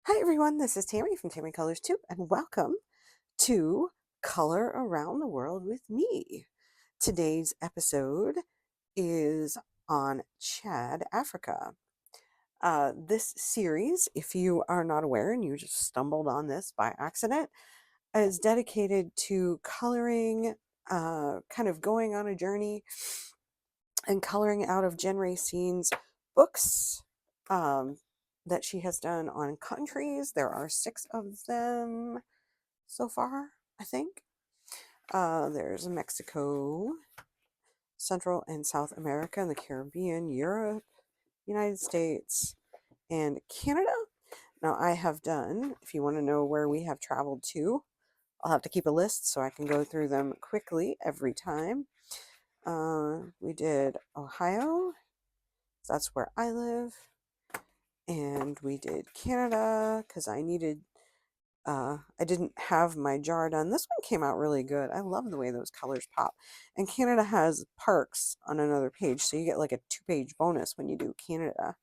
Hi everyone, this is Tammy from Tammy Colors Tube, and welcome to Color Around the World with me. Today's episode is on Chad, Africa. This series, if you are not aware and you just stumbled on this by accident, is dedicated to coloring, kind of going on a journey and coloring out of Jen Racine's books um, that she has done on countries. There are 6 of them so far, I think. There's Mexico, Central and South America, and the Caribbean, Europe, United States, and Canada. Now, I have done, if you want to know where we have traveled to, I'll have to keep a list so I can go through them quickly every time. We did Ohio, that's where I live. And we did Canada because I didn't have my jar done. This one came out really good. I love the way those colors pop. And Canada has parks on another page, so you get like a 2-page bonus when you do Canada.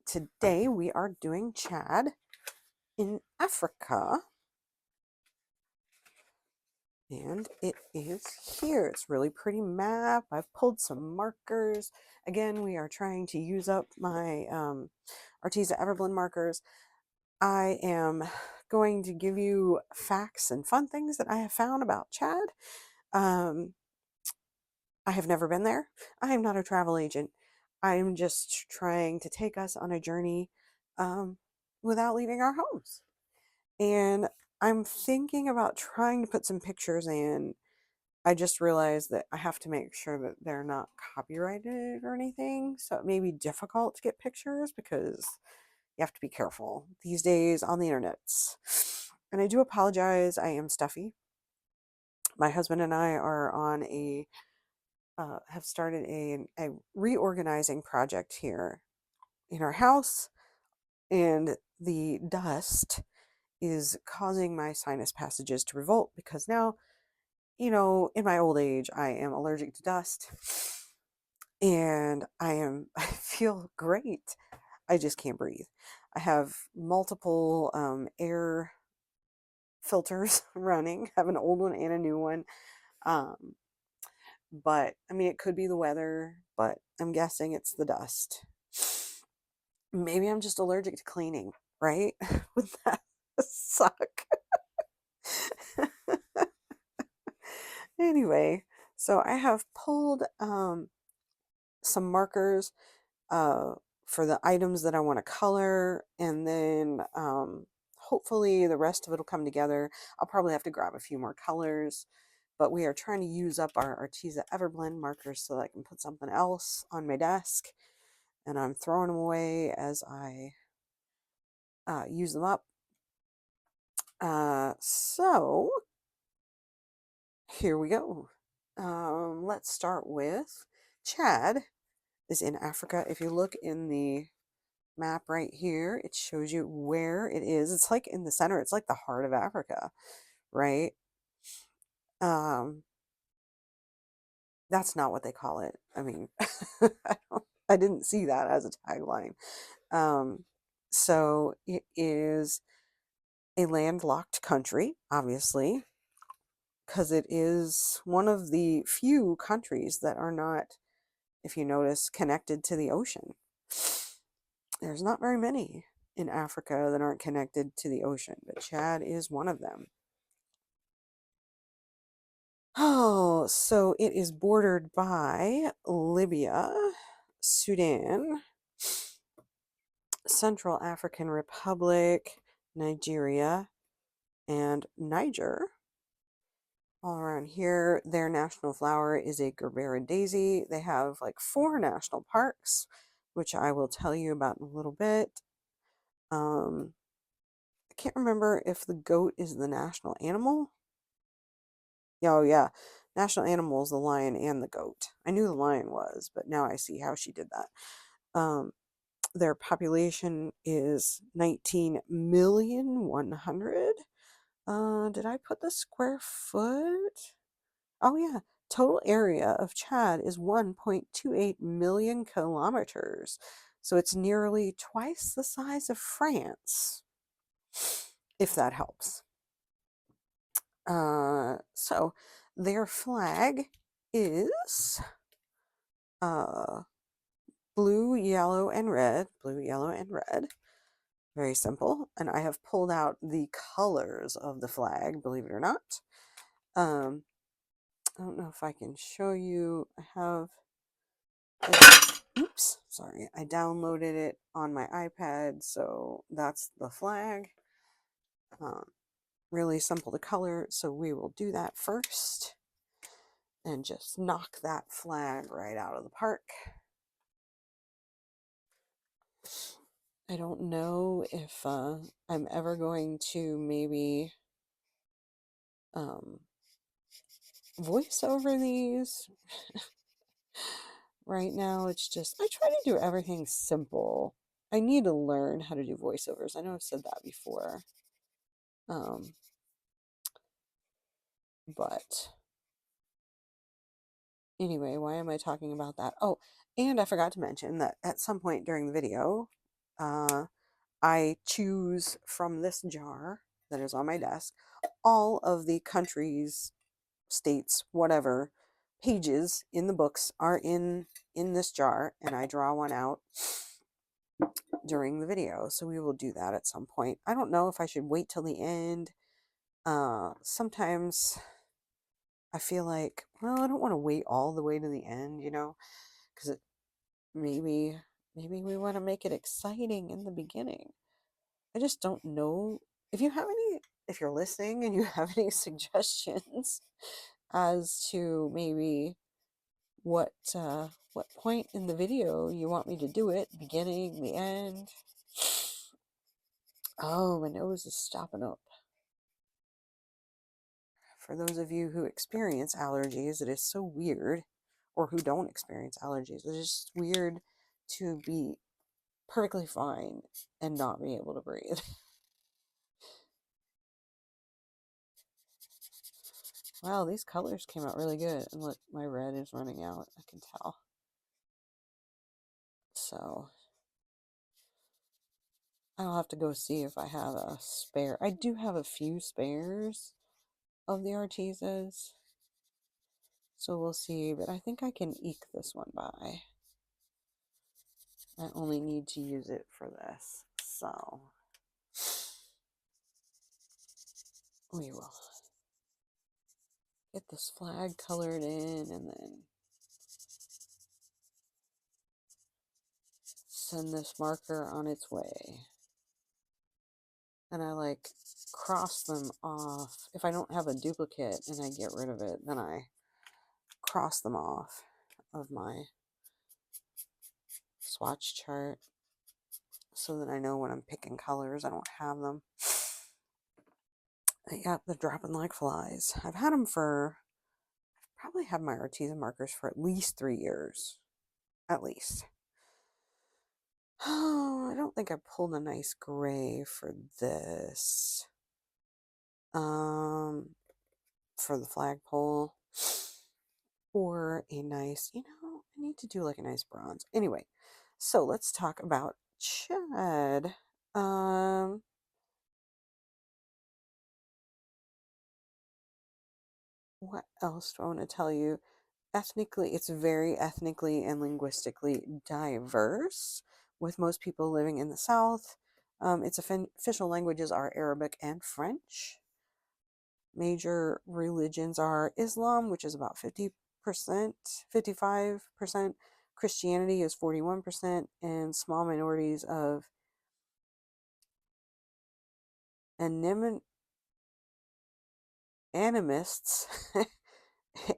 Today we are doing Chad in Africa. And it is here. It's a really pretty map. I've pulled some markers. Again, we are trying to use up my Arteza Everblend markers. I am going to give you facts and fun things that I have found about Chad. I have never been there. I am not a travel agent. I am just trying to take us on a journey without leaving our homes. And I'm thinking about trying to put some pictures in. I just realized that I have to make sure that they're not copyrighted or anything. So it may be difficult to get pictures because you have to be careful these days on the internet. And I do apologize. I am stuffy. My husband and I are on have started a reorganizing project here in our house, and the dust is causing my sinus passages to revolt because now, in my old age, I am allergic to dust, and I feel great. I just can't breathe. I have multiple air filters running. I have an old one and a new one. Um, but I mean, it could be the weather, but I'm guessing it's the dust. Maybe I'm just allergic to cleaning, right? Would that suck? Anyway, so I have pulled some markers for the items that I want to color, and then hopefully the rest of it will come together. I'll probably have to grab a few more colors, but we are trying to use up our Arteza Everblend markers so that I can put something else on my desk, and I'm throwing them away as I use them up. So here we go. Let's start with Chad is in Africa. If you look in the map right here, it shows you where it is. It's like in the center. It's like the heart of Africa, right? Um, that's not what they call it. I mean, I didn't see that as a tagline. So it is a landlocked country, obviously, because it is one of the few countries that are not, if you notice, connected to the ocean. There's not very many in Africa that aren't connected to the ocean, but Chad is one of them. Oh, so it is bordered by Libya, Sudan, Central African Republic, Nigeria, and Niger. All around here, their national flower is a Gerbera daisy. They have like 4 national parks, which I will tell you about in a little bit. I can't remember if the goat is the national animal. Oh, yeah. National animal is the lion and the goat. I knew the lion was, but now I see how she did that. Their population is 19,100,000. Did I put the square foot? Oh, yeah. Total area of Chad is 1.28 million kilometers. So it's nearly twice the size of France, if that helps. So their flag is blue, yellow, and red. Blue, yellow, and red. Very simple. And I have pulled out the colors of the flag, believe it or not. I don't know if I can show you. Oops, sorry. I downloaded it on my iPad, so that's the flag. Really simple to color, so we will do that first and just knock that flag right out of the park. I don't know if I'm ever going to maybe voice over these. Right now it's just, I try to do everything simple. I need to learn how to do voiceovers. I know I've said that before. But anyway, why am I talking about that? Oh, and I forgot to mention that at some point during the video, I choose from this jar that is on my desk all of the countries, states, whatever pages in the books are in this jar, and I draw one out during the video. So we will do that at some point. I don't know if I should wait till the end. Sometimes I feel like, well, I don't want to wait all the way to the end, you know, because maybe we want to make it exciting in the beginning. I just don't know. If you're listening and you have any suggestions as to maybe what point in the video you want me to do it, beginning, the end. Oh, my nose is stopping up. For those of you who experience allergies, it is so weird, or who don't experience allergies, it is just weird to be perfectly fine and not be able to breathe. Wow, these colors came out really good. And look, my red is running out, I can tell. So I'll have to go see if I have a spare. I do have a few spares of the Artesas. So we'll see, but I think I can eke this one by. I only need to use it for this. So we will get this flag colored in and then send this marker on its way. And I like cross them off. If I don't have a duplicate and I get rid of it, then I cross them off of my swatch chart so that I know when I'm picking colors I don't have them. Yep, they're dropping like flies. I've had them for, I've probably had my artisan markers for at least 3 years. At least. Oh, I don't think I pulled a nice gray for this. For the flagpole. Or a nice, I need to do like a nice bronze. Anyway, so let's talk about Chad. What else do I want to tell you? Ethnically, it's very ethnically and linguistically diverse, with most people living in the South. Its official languages are Arabic and French. Major religions are Islam, which is about 50%, 55%. Christianity is 41%, and small minorities of animists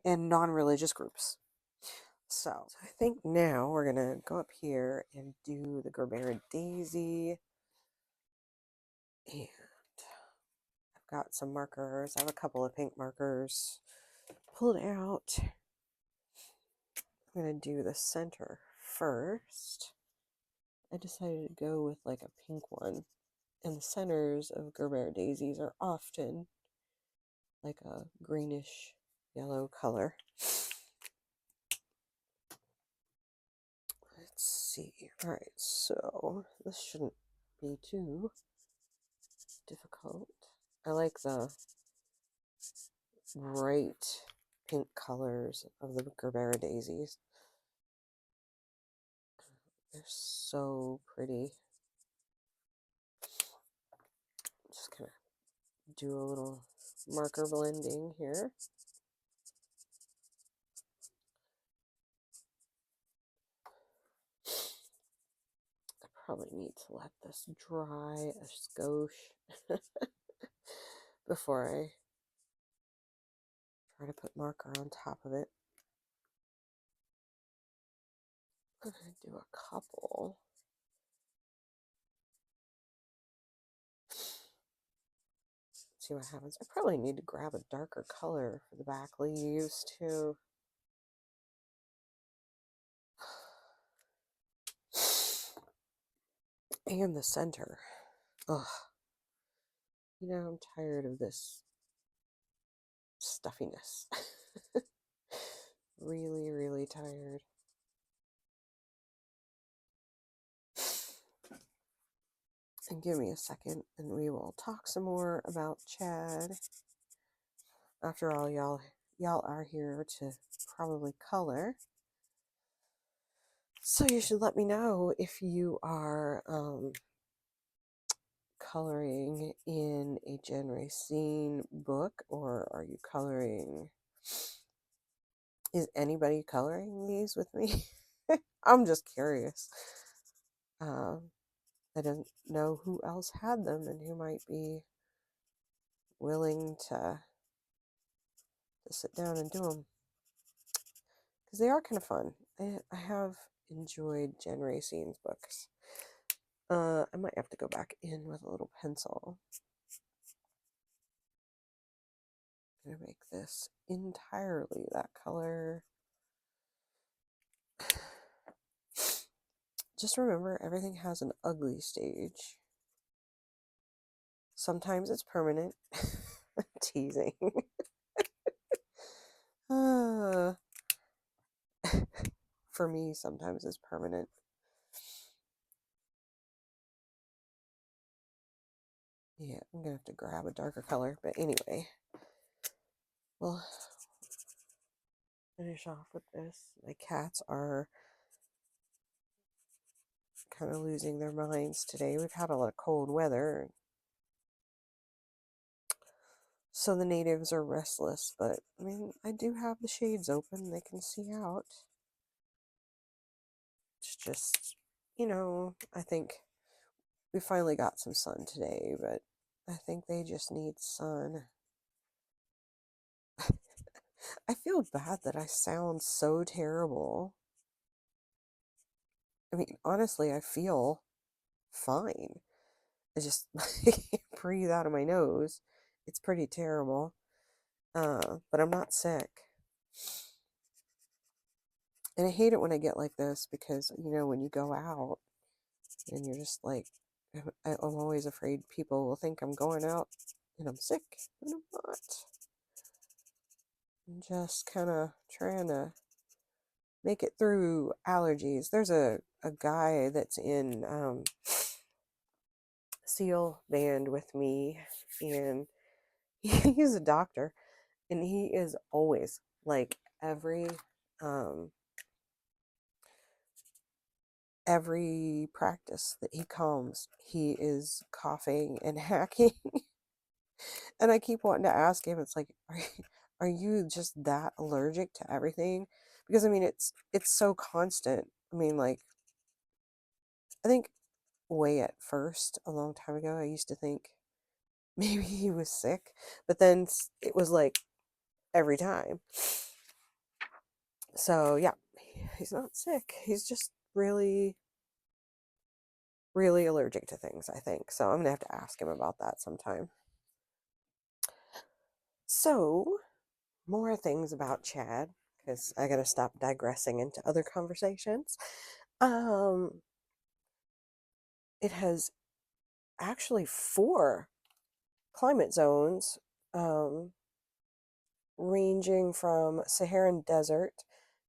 and non-religious groups. So I think now we're going to go up here and do the Gerbera Daisy. And I've got some markers. I have a couple of pink markers pulled out. I'm going to do the center first. I decided to go with like a pink one. And the centers of Gerbera daisies are often like a greenish yellow color. Let's see. All right, so this shouldn't be too difficult. I like the bright pink colors of the Gerbera daisies. They're so pretty. Just kind of do a little marker blending here. I probably need to let this dry a skosh before I try to put marker on top of it. I'm going to do a couple. See what happens. I probably need to grab a darker color for the back leaves too. And the center. Ugh. You know, I'm tired of this stuffiness. Really, really tired. And give me a second and we will talk some more about Chad. After all, y'all are here to probably color. So you should let me know if you are coloring in a Jen Racine book, or are you coloring? Is anybody coloring these with me? I'm just curious. I don't know who else had them and who might be willing to sit down and do them, because they are kind of fun. I have enjoyed Jen Racine's books. I might have to go back in with a little pencil. I'm going to make this entirely that color. Just remember, everything has an ugly stage. Sometimes it's permanent. Teasing. For me, sometimes it's permanent. Yeah, I'm going to have to grab a darker color. But anyway, we'll finish off with this. My cats are kind of losing their minds today. We've had a lot of cold weather, so the natives are restless. But I mean, I do have the shades open. They can see out. It's just, I think we finally got some sun today, but I think they just need sun. I feel bad that I sound so terrible. I mean, honestly, I feel fine. I just breathe out of my nose. It's pretty terrible. But I'm not sick. And I hate it when I get like this because, when you go out and you're just like, I'm always afraid people will think I'm going out and I'm sick. And I'm not. I'm just kind of trying to make it through allergies. There's a guy that's in SEAL band with me, and he's a doctor, and he is always like every practice that he comes, he is coughing and hacking. And I keep wanting to ask him, it's like, are you just that allergic to everything? Because I mean, it's so constant. I mean, like, I think way at first, a long time ago, I used to think maybe he was sick, but then it was like every time. So yeah, he's not sick. He's just really, really allergic to things, I think. So I'm gonna have to ask him about that sometime. So, more things about Chad, because I gotta stop digressing into other conversations. It has actually 4 climate zones, ranging from Saharan desert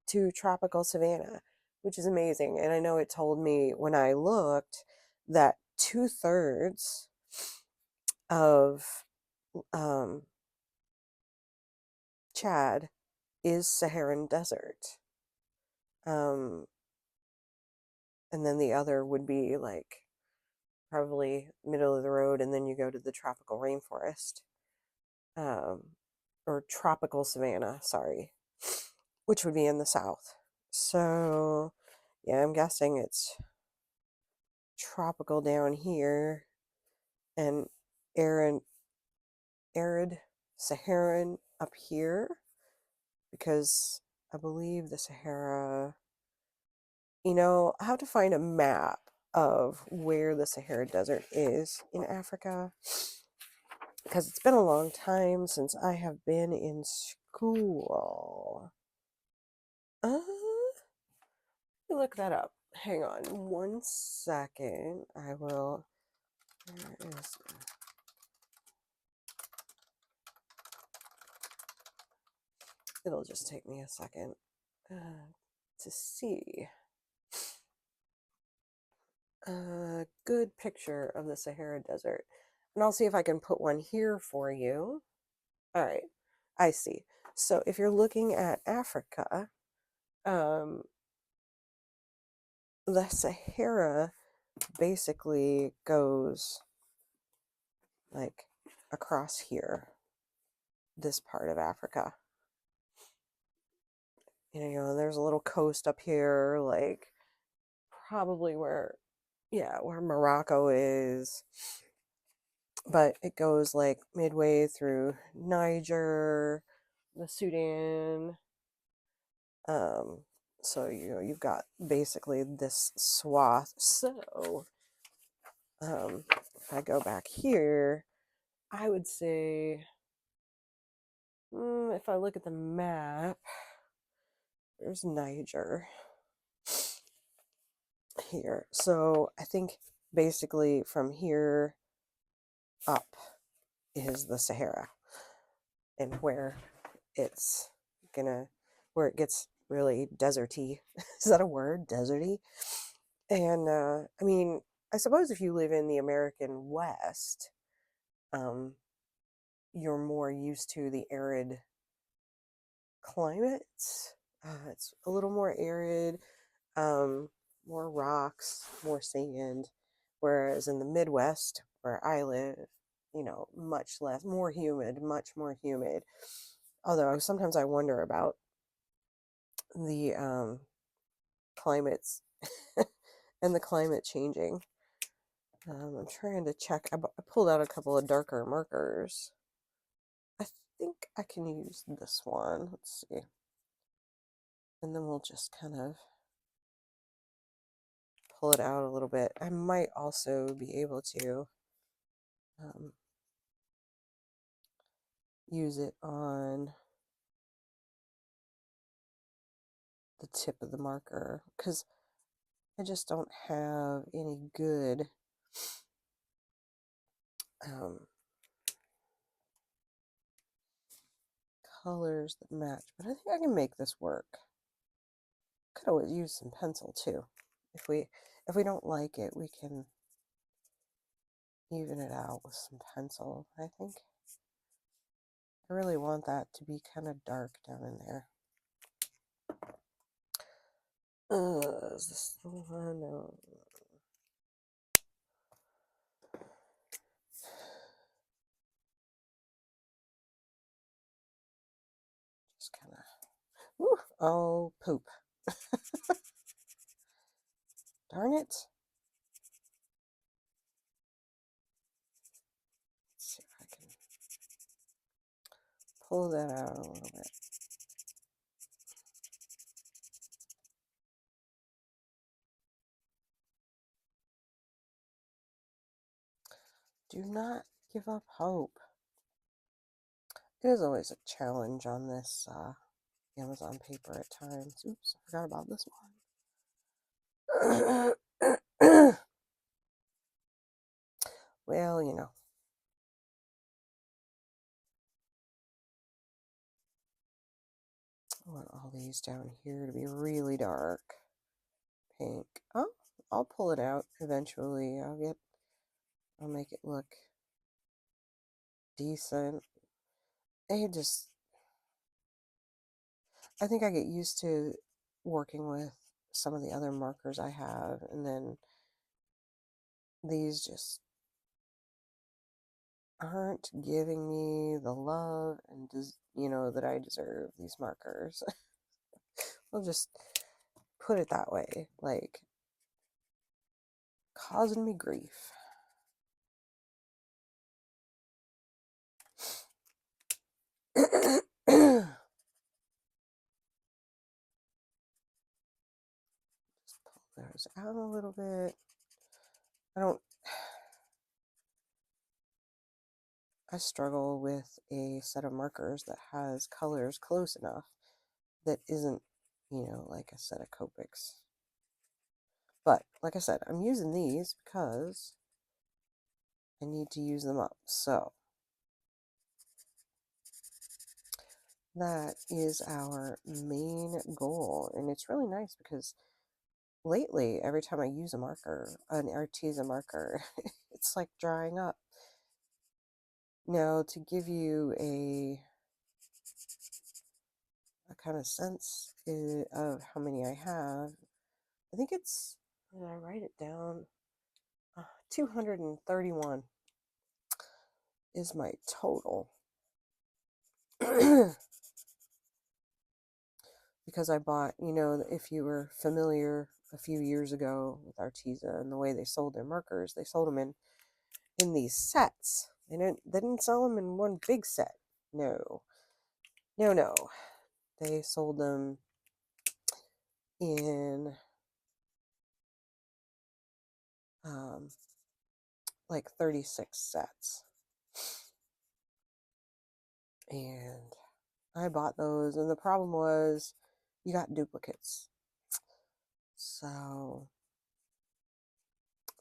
to tropical savanna, which is amazing. And I know it told me when I looked that 2/3 of um, Chad is Saharan desert. Um, and then the other would be like probably middle of the road, and then you go to the tropical rainforest, um, or tropical savanna, sorry, which would be in the south. So, yeah, I'm guessing it's tropical down here and arid, arid Saharan up here, because I believe the Sahara, I have to find a map of where the Sahara Desert is in Africa, because it's been a long time since I have been in school. Look that up. Hang on 1 second. I will. Where is, it'll just take me a second to see a good picture of the Sahara Desert. And I'll see if I can put one here for you. All right, I see. So if you're looking at Africa, the Sahara basically goes like across here, this part of Africa. There's a little coast up here, like probably where Morocco is. But it goes like midway through Niger, the Sudan. So you've got basically this swath. So if I go back here, I would say, if I look at the map, there's Niger here. So I think basically from here up is the Sahara, and where it's where it gets really deserty. Is that a word? Deserty? And I mean, I suppose if you live in the American West, um, you're more used to the arid climates. It's a little more arid, more rocks, more sand. Whereas in the Midwest, where I live, much less, more humid, much more humid. Although sometimes I wonder about the climates and the climate changing. I'm trying to check. I pulled out a couple of darker markers. I think I can use this one. Let's see. And then we'll just kind of pull it out a little bit. I might also be able to use it on the tip of the marker, because I just don't have any good colors that match. But I think I can make this work. Could always use some pencil too. If we don't like it, we can even it out with some pencil, I think. I really want that to be kind of dark down in there. Is this the one? No. Just kind of, oh, poop. Darn it. Let's see if I can pull that out a little bit. Do not give up hope. It is always a challenge on this Amazon paper at times. Oops, I forgot about this one. Well, I want all these down here to be really dark. pink. Oh, I'll pull it out eventually. I'll make it look decent. I think I get used to working with some of the other markers I have, and then these just aren't giving me the love and that I deserve, these markers. I'll just put it that way, like causing me grief. Just pull those out a little bit. I struggle with a set of markers that has colors close enough that isn't, like a set of Copics. But like I said, I'm using these because I need to use them up. So that is our main goal. And it's really nice because lately, every time I use a marker, an Arteza marker, it's like drying up. Now, to give you a kind of sense of how many I have, I think did I write it down? 231 is my total. Because I bought, if you were familiar a few years ago with Arteza and the way they sold their markers, they sold them in these sets. They didn't sell them in one big set. No. No. They sold them in like 36 sets. And I bought those, and the problem was you got duplicates. So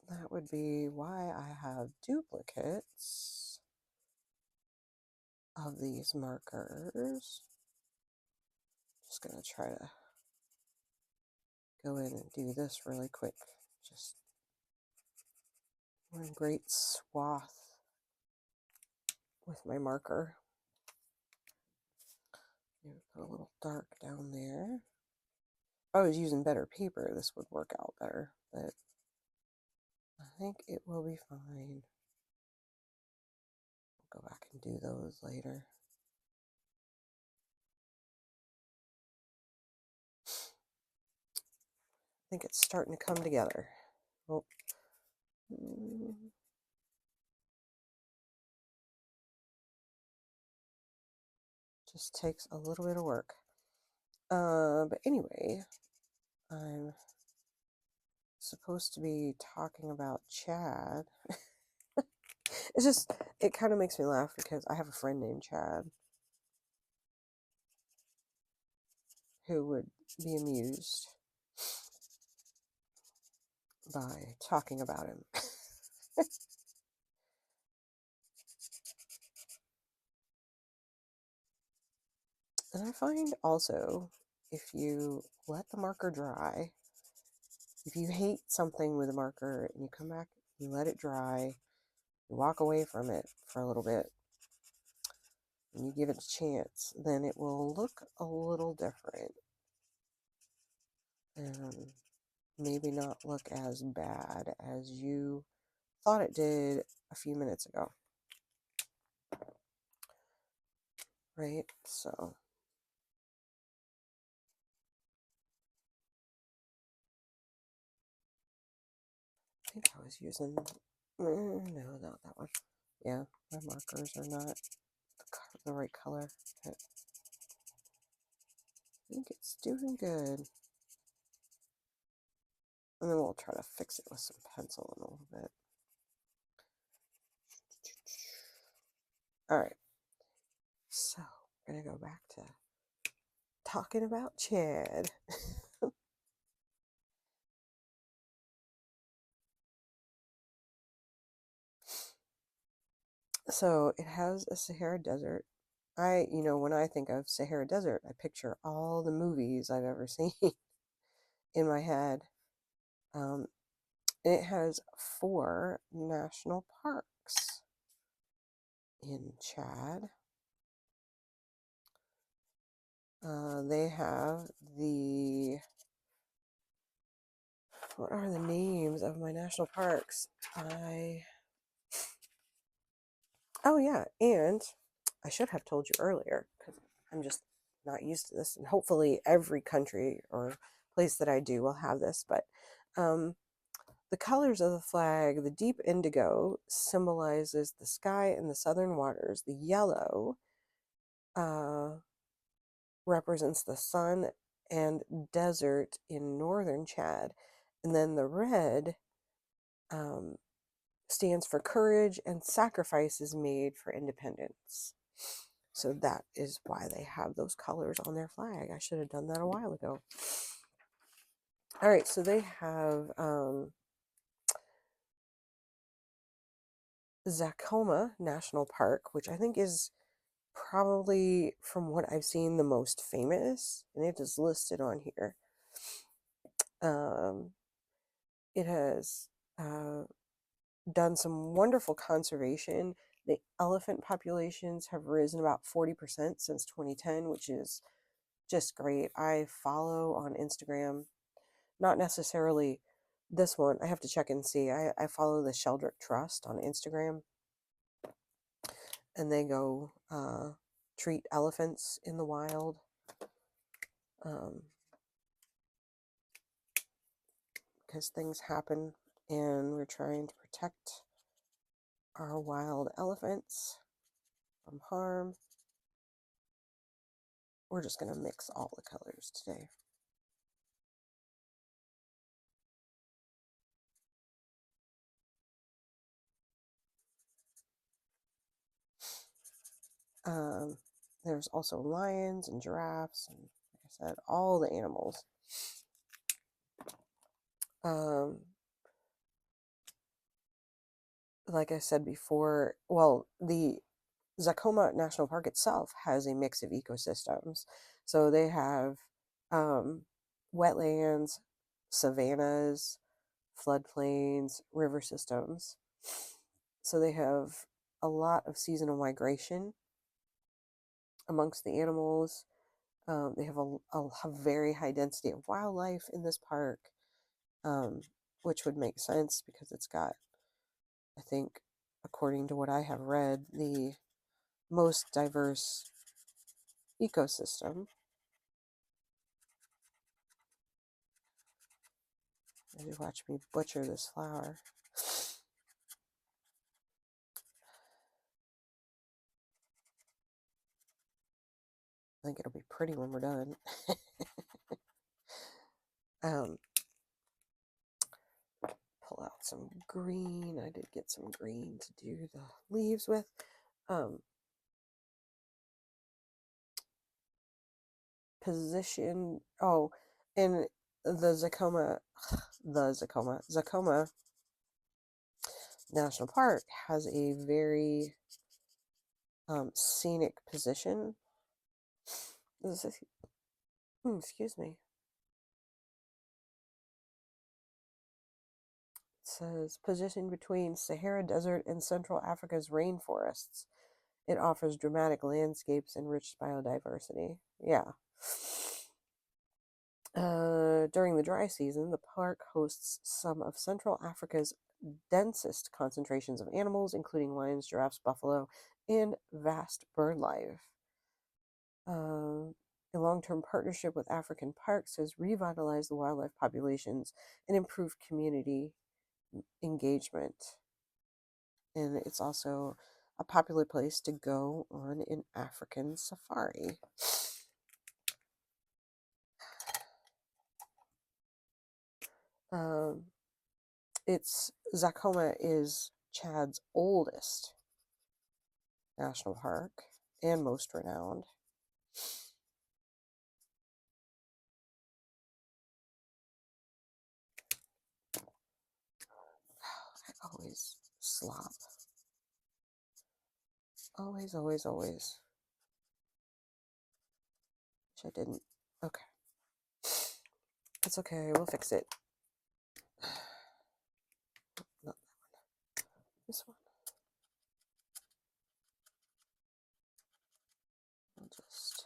that would be why I have duplicates of these markers. Just gonna try to go in and do this really quick. Just one great swath with my marker. Put a little dark down there. If I was using better paper, this would work out better, but I think it will be fine. I'll go back and do those later. I think it's starting to come together. Oh. Just takes a little bit of work. But anyway, I'm supposed to be talking about Chad. It kind of makes me laugh because I have a friend named Chad who would be amused by talking about him. And I find also, if you let the marker dry, if you hate something with a marker and you come back, you let it dry, you walk away from it for a little bit, and you give it a chance, then it will look a little different. And maybe not look as bad as you thought it did a few minutes ago. Right? So I think I was using, no, not that one. Yeah, my markers are not the right color. But I think it's doing good. And then we'll try to fix it with some pencil in a little bit. All right. So we're going to go back to talking about Chad. So it has a Sahara Desert. When I think of Sahara Desert, I picture all the movies I've ever seen in my head. It has 4 national parks in Chad. They have what are the names of my national parks? Oh yeah, and I should have told you earlier because I'm just not used to this, and hopefully every country or place that I do will have this. But the colors of the flag: the deep indigo symbolizes the sky and the southern waters. The yellow represents the sun and desert in northern Chad, and then the red um, stands for courage and sacrifices made for independence. So that is why they have those colors on their flag. I should have done that a while ago. All right, so they have Zacoma National Park, which I think is probably, from what I've seen, the most famous, and it is listed on here. It has done some wonderful conservation. The elephant populations have risen about 40% since 2010, which is just great. I follow on Instagram, not necessarily this one. I have to check and see. I follow the Sheldrick Trust on Instagram, and they go treat elephants in the wild. Because things happen, and we're trying to protect our wild elephants from harm. We're just going to mix all the colors today. There's also lions and giraffes, and like I said, all the animals. Like I said before, well, the Zacoma National Park itself has a mix of ecosystems. So they have wetlands, savannas, floodplains, river systems. So they have a lot of seasonal migration amongst the animals. They have a very high density of wildlife in this park, which would make sense because it's got, I think, according to what I have read, the most diverse ecosystem. Maybe watch me butcher this flower. I think it'll be pretty when we're done. Pull out some green. I did get some green to do the leaves with. Position. Oh, and the Zacoma National Park has a very scenic position. Excuse me. It says positioned between Sahara Desert and Central Africa's rainforests. It offers dramatic landscapes and rich biodiversity. Yeah. During the dry season, the park hosts some of Central Africa's densest concentrations of animals, including lions, giraffes, buffalo, and vast bird life. A long-term partnership with African parks has revitalized the wildlife populations and improved community engagement. And it's also a popular place to go on an African safari. Zacoma is Chad's oldest national park and most renowned. I always slop. Always, always, always. Which I didn't. Okay. That's okay. We'll fix it. This one. I'll just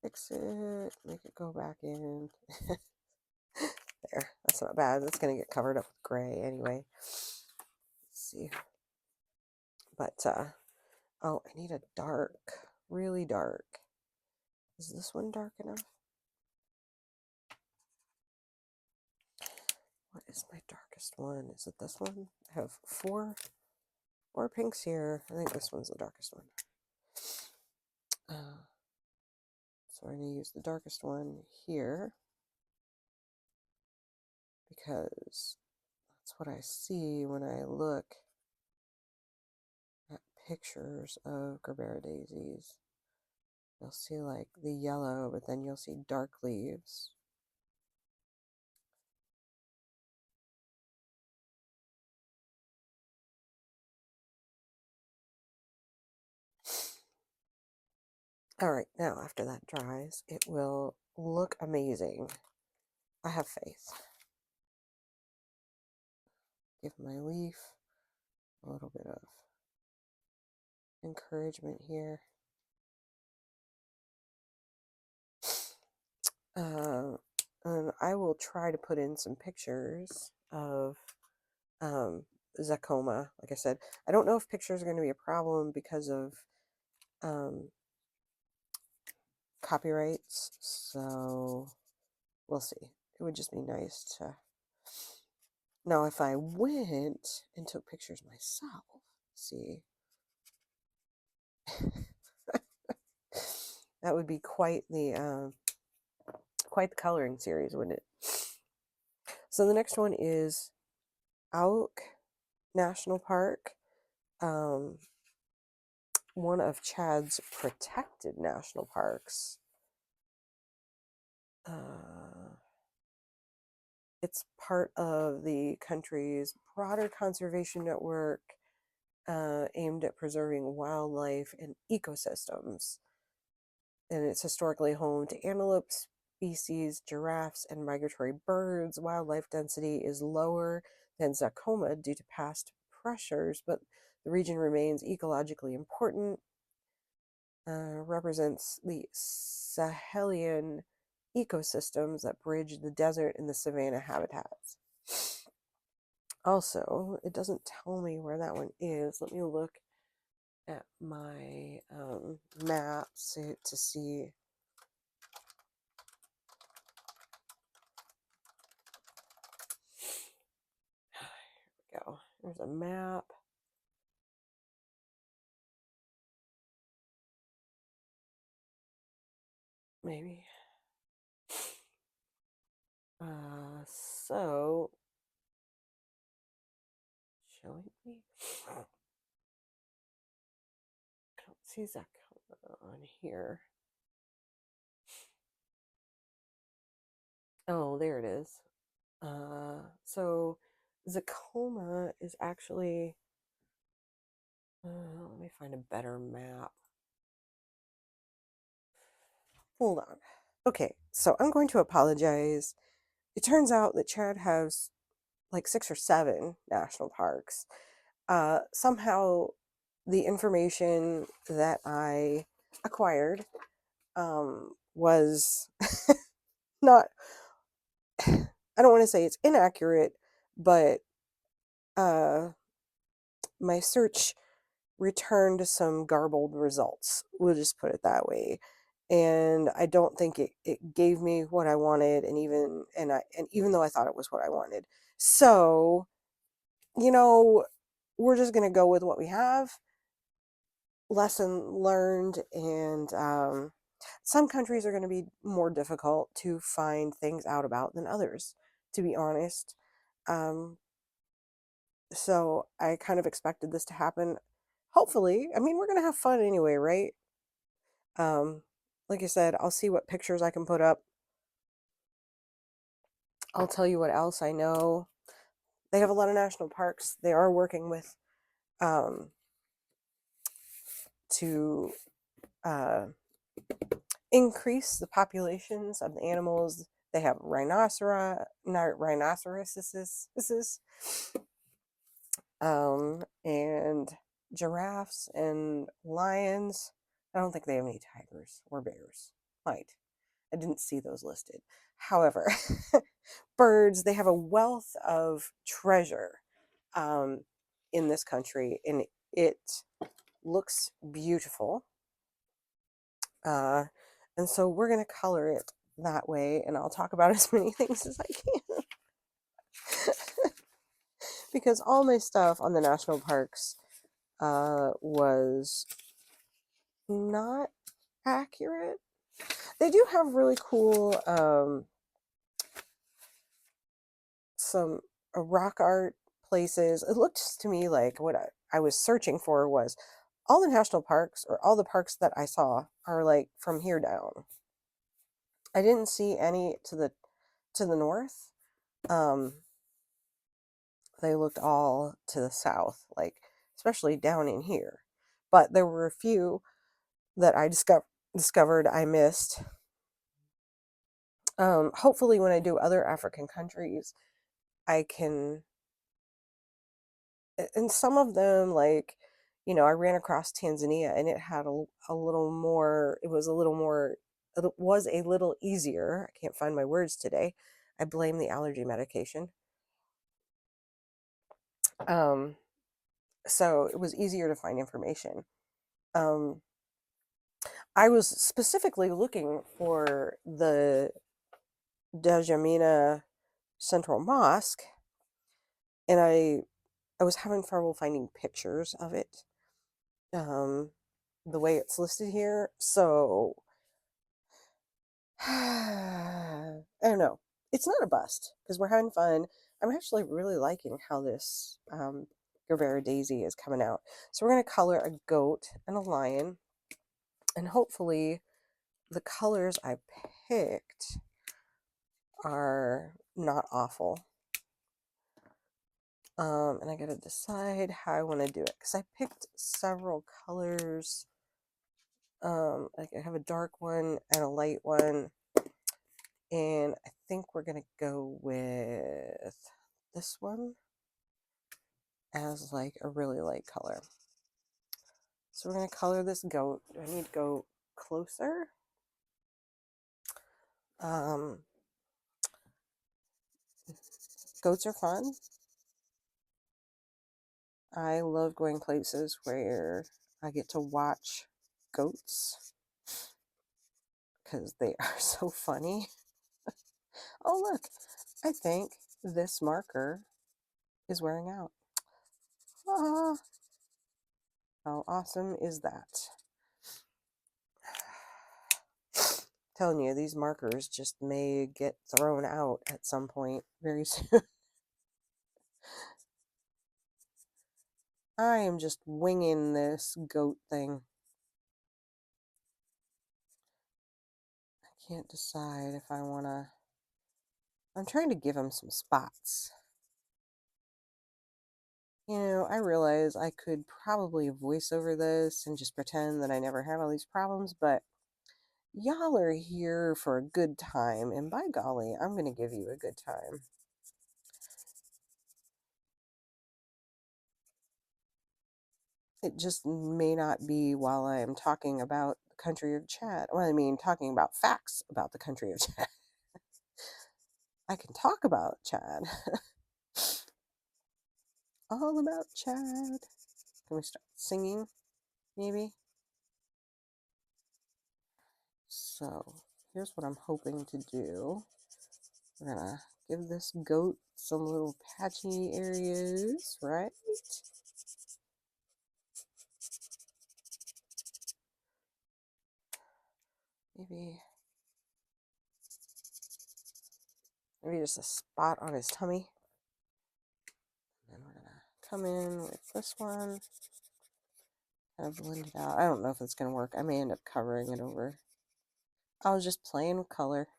fix it, make it go back in. There, that's not bad. That's going to get covered up with gray anyway. Let's see. But, oh, I need a dark, really dark. Is this one dark enough? What is my darkest one? Is it this one? I have four pinks here. I think this one's the darkest one. So I'm going to use the darkest one here because that's what I see when I look at pictures of Gerbera daisies. You'll see like the yellow, but then you'll see dark leaves. All right, now after that dries, it will look amazing. I have faith. Give my leaf a little bit of encouragement here. And I will try to put in some pictures of Zacoma. Like I said, I don't know if pictures are going to be a problem because of copyrights, so we'll see. It would just be nice to... Now, if I went and took pictures myself, see, that would be quite the coloring series, wouldn't it? So the next one is Auk National Park, one of Chad's protected national parks. It's part of the country's broader conservation network aimed at preserving wildlife and ecosystems. And it's historically home to antelope species, giraffes, and migratory birds. Wildlife density is lower than Zacoma due to past pressures, but the region remains ecologically important. Represents the Sahelian ecosystems that bridge the desert and the savanna habitats. Also, it doesn't tell me where that one is. Let me look at my maps to see. Here we go. There's a map. Maybe. So showing me. I don't see Zacoma on here. Oh, there it is. So Zacoma is actually. Let me find a better map. Hold on. Okay, so I'm going to apologize. It turns out that Chad has like 6 or 7 national parks. Somehow the information that I acquired was not, I don't want to say it's inaccurate, but my search returned some garbled results. We'll just put it that way. And I don't think it gave me what I wanted, and even though I thought it was what I wanted. So, you know, we're just gonna go with what we have. Lesson learned, and some countries are going to be more difficult to find things out about than others, to be honest. So I kind of expected this to happen. Hopefully, I mean, we're going to have fun anyway, right? Like I said, I'll see what pictures I can put up. I'll tell you what else I know. They have a lot of national parks. They are working with to increase the populations of the animals. They have rhinoceroses, And giraffes and lions. I don't think they have any tigers or bears. Might. I didn't see those listed. However, birds, they have a wealth of treasure um, in this country, and it looks beautiful. Uh, and so we're going to color it that way, and I'll talk about as many things as I can. Because all my stuff on the national parks was not accurate. They do have really cool some rock art places. It looked to me like what I was searching for was all the national parks, or all the parks that I saw are like from here down. I didn't see any to the north. Um, they looked all to the south, like especially down in here. But there were a few that I discovered I missed. Hopefully, when I do other African countries, I can. And some of them, like, I ran across Tanzania, and it had a little more. It was a little more. It was a little easier. I can't find my words today. I blame the allergy medication. Um, so it was easier to find information. Um, I was specifically looking for the Djamena Central Mosque, and I was having trouble finding pictures of it, um, the way it's listed here. So I don't know. It's not a bust because we're having fun. I'm actually really liking how this Gerbera Daisy is coming out. So we're going to color a goat and a lion, and hopefully the colors I picked are not awful. And I gotta decide how I want to do it because I picked several colors. Like I have a dark one and a light one, and I think we're gonna go with this one as like a really light color. So we're gonna color this goat. Do I need to go closer? Um, Goats are fun. I love going places where I get to watch goats because they are so funny. Oh, look, I think this marker is wearing out. Ah, how awesome is that? Telling you, these markers just may get thrown out at some point very soon. I am just winging this goat thing. I can't decide if I want to. I'm trying to give him some spots. I realize I could probably voice over this and just pretend that I never had all these problems, but y'all are here for a good time, and by golly, I'm going to give you a good time. It just may not be while I am talking about the country of Chad. Well, I mean, talking about facts about the country of Chad. I can talk about Chad. All about Chad. Can we start singing, maybe? So, here's what I'm hoping to do. We're gonna give this goat some little patchy areas, right? Maybe just a spot on his tummy. And we're gonna come in with this one, kind of blend it out. I don't know if it's gonna work. I may end up covering it over. I was just playing with color.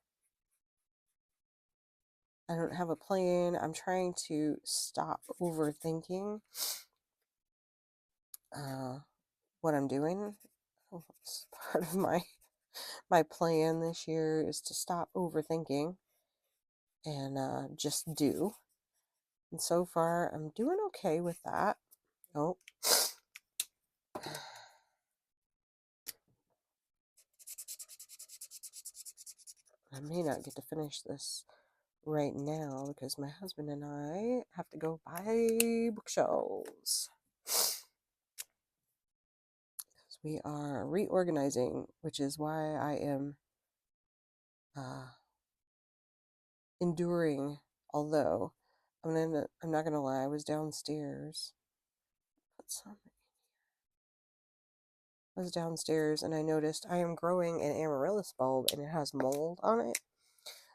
I don't have a plan. I'm trying to stop overthinking what I'm doing. It's part of my plan this year is to stop overthinking and just do. And so far, I'm doing okay with that. Oh. I may not get to finish this right now because my husband and I have to go buy bookshelves. We are reorganizing, which is why I am enduring. Although I'm not gonna lie, I was downstairs. I was downstairs and I noticed I am growing an amaryllis bulb and it has mold on it,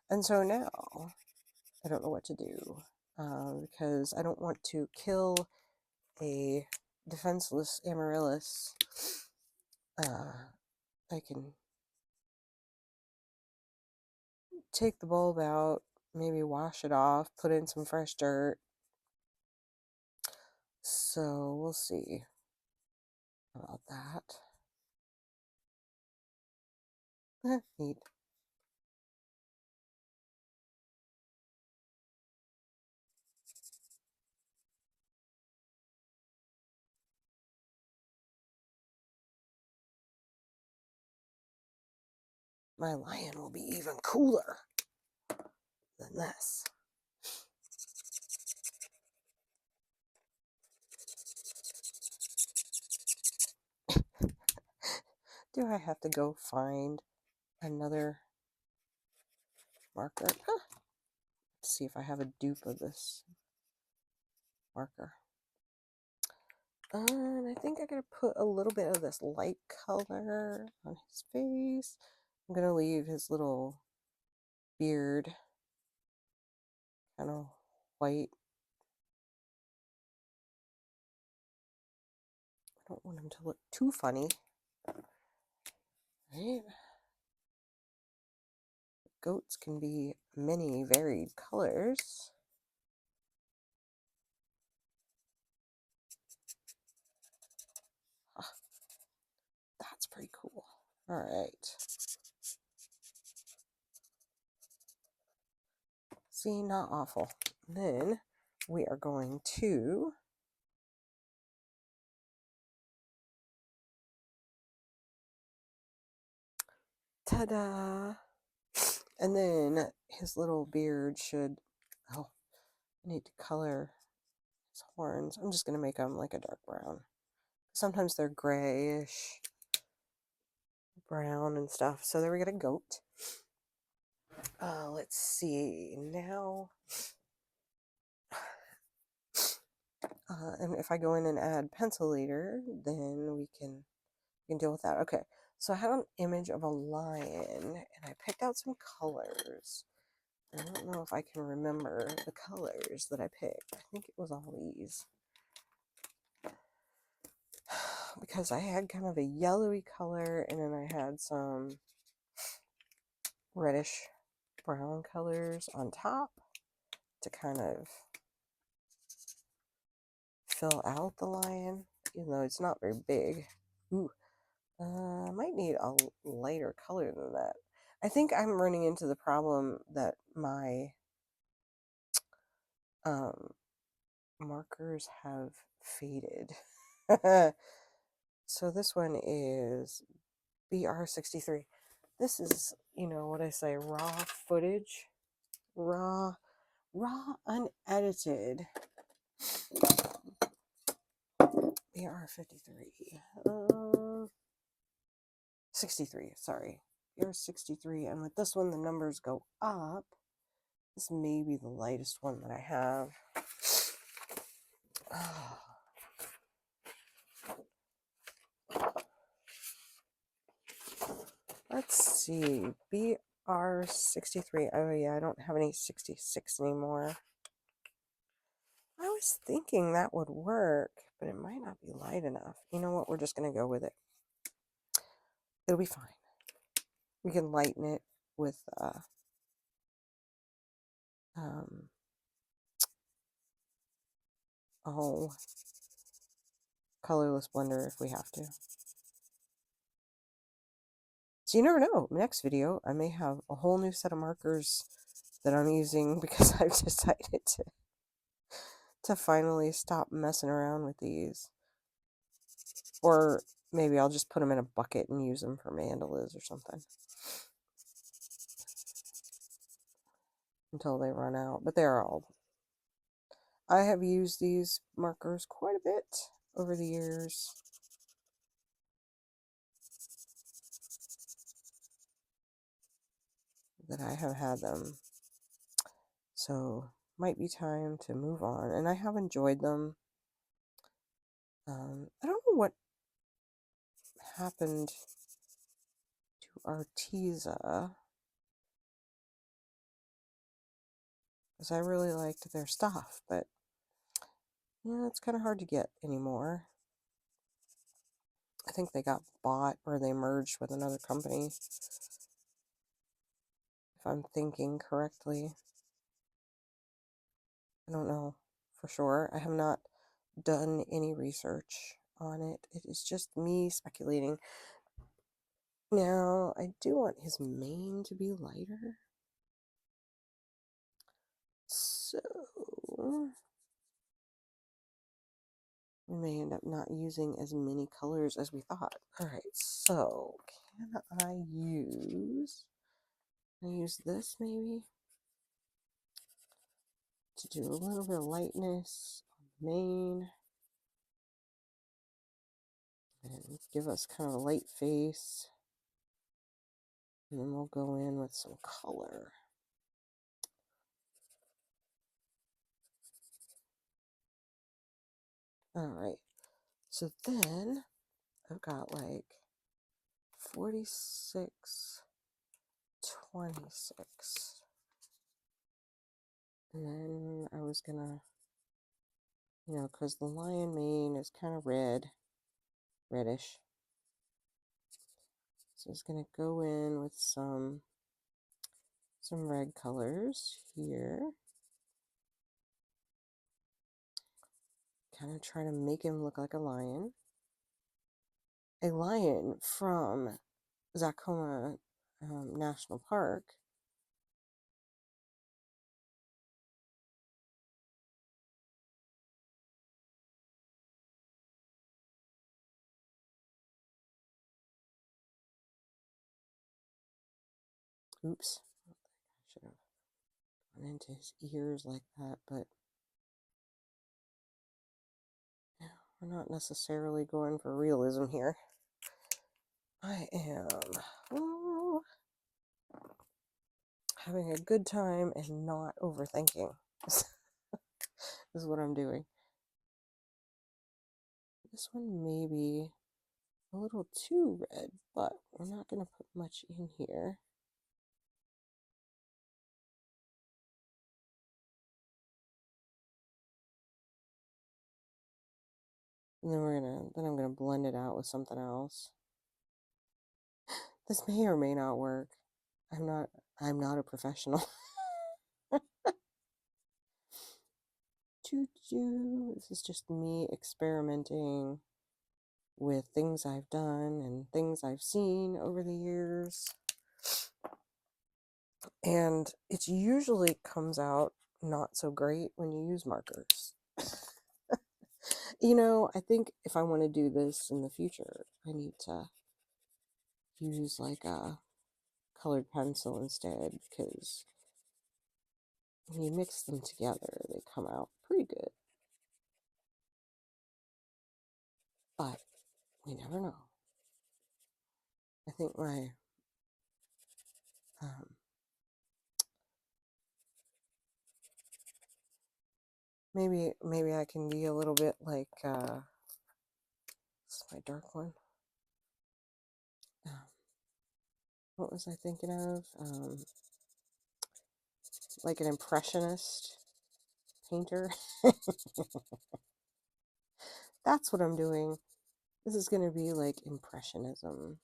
and so now I don't know what to do because I don't want to kill a defenseless amaryllis. I can take the bulb out, maybe wash it off, put in some fresh dirt. So we'll see about that. Neat. My lion will be even cooler than this. Do I have to go find another marker? Let's see if I have a dupe of this marker. And I think I gotta put a little bit of this light color on his face. I'm gonna leave his little beard kind of white. I don't want him to look too funny. Right? Goats can be many varied colors. Ah, that's pretty cool. All right. See, not awful. Then we are going to ta-da! And then his little beard should, oh, I need to color his horns. I'm just going to make them like a dark brown. Sometimes they're grayish, brown and stuff. So there we got a goat. Let's see. Now, and if I go in and add pencil later, then we can deal with that. Okay, so I have an image of a lion, and I picked out some colors. I don't know if I can remember the colors that I picked. I think it was all these. Because I had kind of a yellowy color, and then I had some reddish brown colors on top to kind of fill out the lion, even though it's not very big. Ooh, I might need a lighter color than that. I think I'm running into the problem that my markers have faded. So this one is BR63. This is, you know what I say, raw footage, raw, unedited. BR53, 63, sorry, BR63, and with this one, the numbers go up. This may be the lightest one that I have. Let's see, BR63. Oh yeah, I don't have any 66 anymore. I was thinking that would work, but it might not be light enough. You know what? We're just going to go with it. It'll be fine. We can lighten it with oh, colorless blender if we have to. So you never know. Next video, I may have a whole new set of markers that I'm using because I've decided to to finally stop messing around with these. Or maybe I'll just put them in a bucket and use them for mandalas or something until they run out. But they're all... I have used these markers quite a bit over the years. That I have had them. So might be time to move on. And I have enjoyed them. I don't know what happened to Arteza, because I really liked their stuff, but yeah, it's kind of hard to get anymore. I think they got bought or they merged with another company, if I'm thinking correctly. I don't know for sure. I have not done any research on it. It is just me speculating. Now, I do want his mane to be lighter. So, we may end up not using as many colors as we thought. Alright, so, can I use this maybe? To do a little bit of lightness on the mane. And give us kind of a light face. And then we'll go in with some color. Alright, so then I've got like 46, 26. And then I was gonna, because the lion mane is kind of reddish. So I was gonna go in with some red colors here. Kind of try to make him look like a lion. A lion from Zacoma National Park. Oops. I should have gone into his ears like that, but yeah, we're not necessarily going for realism here. I am having a good time and not overthinking. Is what I'm doing. This one may be a little too red, but we're not going to put much in here. And then I'm gonna blend it out with something else. This may or may not work. I'm not a professional. This is just me experimenting with things I've done and things I've seen over the years. And it usually comes out not so great when you use markers. I think if I want to do this in the future, I need to use like a colored pencil instead, because when you mix them together, they come out pretty good. But we never know. I think my maybe I can be a little bit like this is my dark one. What was I thinking of? Like an impressionist painter. That's what I'm doing. This is going to be like impressionism.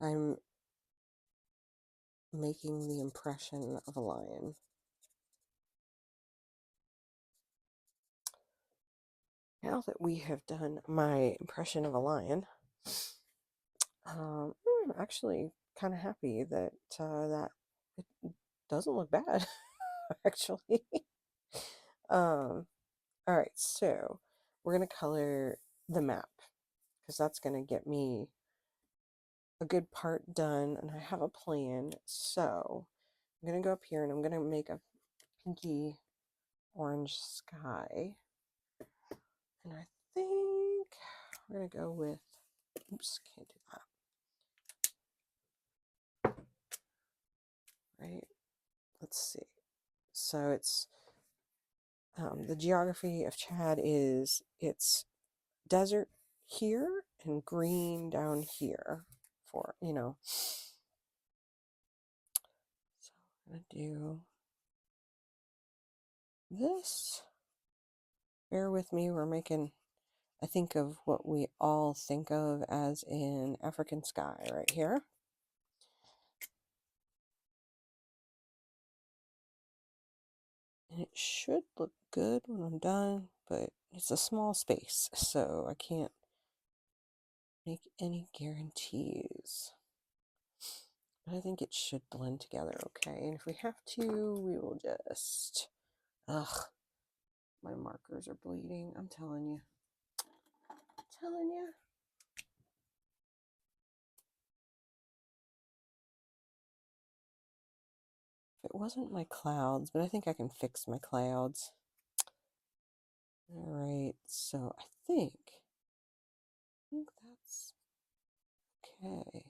I'm making the impression of a lion. Now that we have done my impression of a lion, I'm actually kind of happy that that it doesn't look bad, actually. All right, so we're gonna color the map because that's gonna get me a good part done, and I have a plan. So I'm gonna go up here and I'm gonna make a pinky orange sky, and I think we're gonna go with, oops, can't do that, right? Let's see. So it's the geography of Chad is it's desert here and green down here for, you know. So I'm gonna do this. Bear with me, we're making, I think of what we all think of as an African sky right here. And it should look good when I'm done, but it's a small space, so I can't make any guarantees. But I think it should blend together okay. And if we have to, we will just, ugh, my markers are bleeding. I'm telling you. I'm telling you. If it wasn't my clouds, but I think I can fix my clouds. All right, so I think that's okay.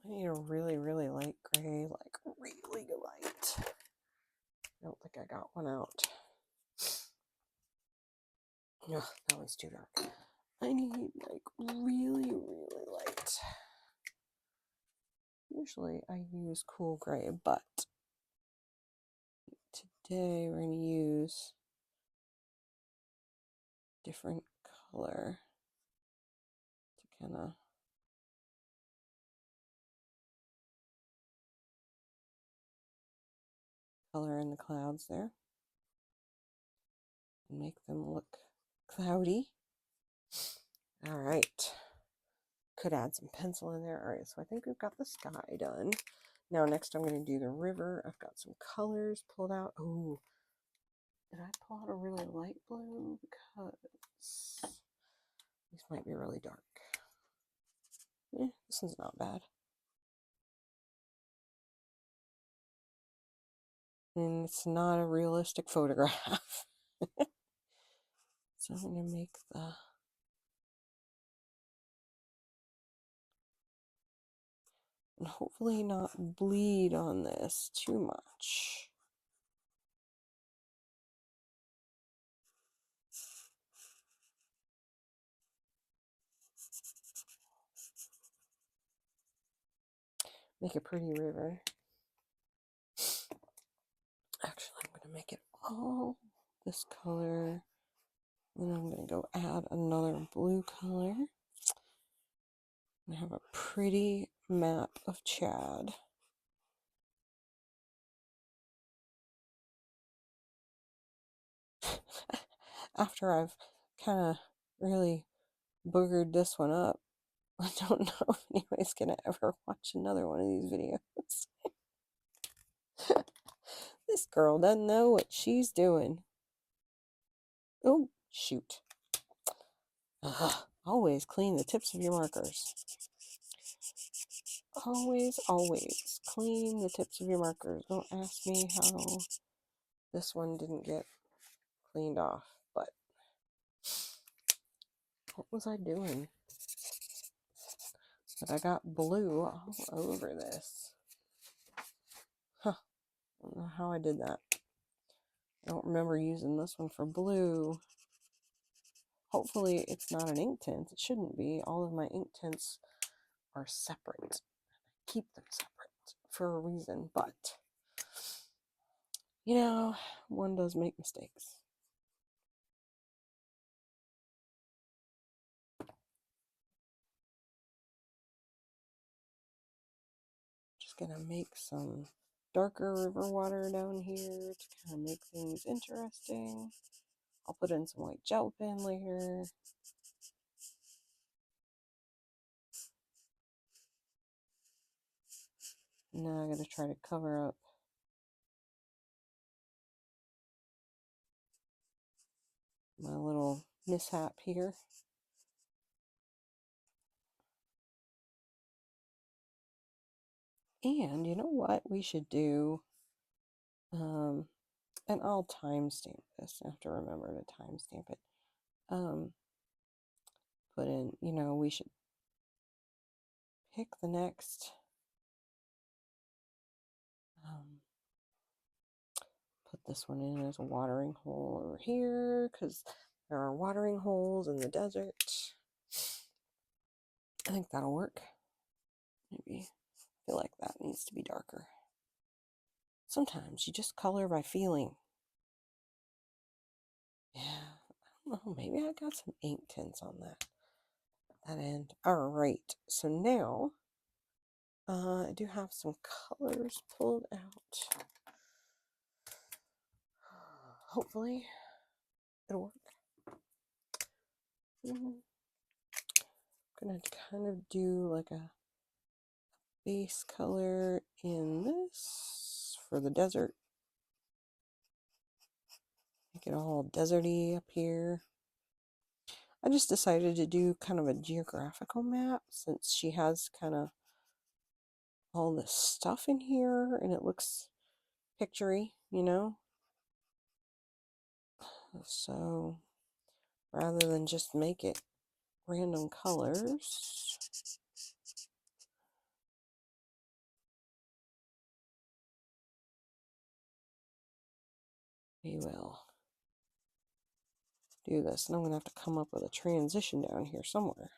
I need a really, really light gray, like really light. I don't think I got one out. Ugh, that one's too dark. I need like really, really light. Usually I use cool gray, but today we're going to use different color to kind of color in the clouds there and make them look cloudy. All right. Could add some pencil in there. All right, so I think we've got the sky done. Now next I'm going to do the river. I've got some colors pulled out. Oh, did I pull out a really light blue? Because these might be really dark. This one's not bad. And it's not a realistic photograph. So I'm going to make the, and hopefully not bleed on this too much. Make a pretty river. Actually, I'm going to make it all this color. Then I'm going to go add another blue color. I have a pretty map of Chad. After I've kind of really boogered this one up, I don't know if anybody's going to ever watch another one of these videos. This girl doesn't know what she's doing. Oh, shoot. Ugh. Always clean the tips of your markers. Always, always clean the tips of your markers. Don't ask me how this one didn't get cleaned off, but what was I doing? But I got blue all over this. Huh. I don't know how I did that. I don't remember using this one for blue. Hopefully it's not an ink tint. It shouldn't be. All of my ink tints are separate. Keep them separate for a reason, but you know, one does make mistakes. Just gonna make some darker river water down here to kind of make things interesting. I'll put in some white gel pen later. And now I'm gonna try to cover up my little mishap here. And you know what we should do? And I'll timestamp this. I have to remember to timestamp it. Put in, we should pick the next, put this one in as a watering hole over here because there are watering holes in the desert. I think that'll work. Maybe feel like that needs to be darker. Sometimes you just color by feeling. Yeah, I don't know. Maybe I got some ink tints on that end. All right. So now I do have some colors pulled out. Hopefully it'll work. I'm gonna kind of do like a base color in this for the desert. Make it all deserty up here. I just decided to do kind of a geographical map since she has kind of all this stuff in here and it looks pictury, So rather than just make it random colors, we will do this. And I'm going to have to come up with a transition down here somewhere.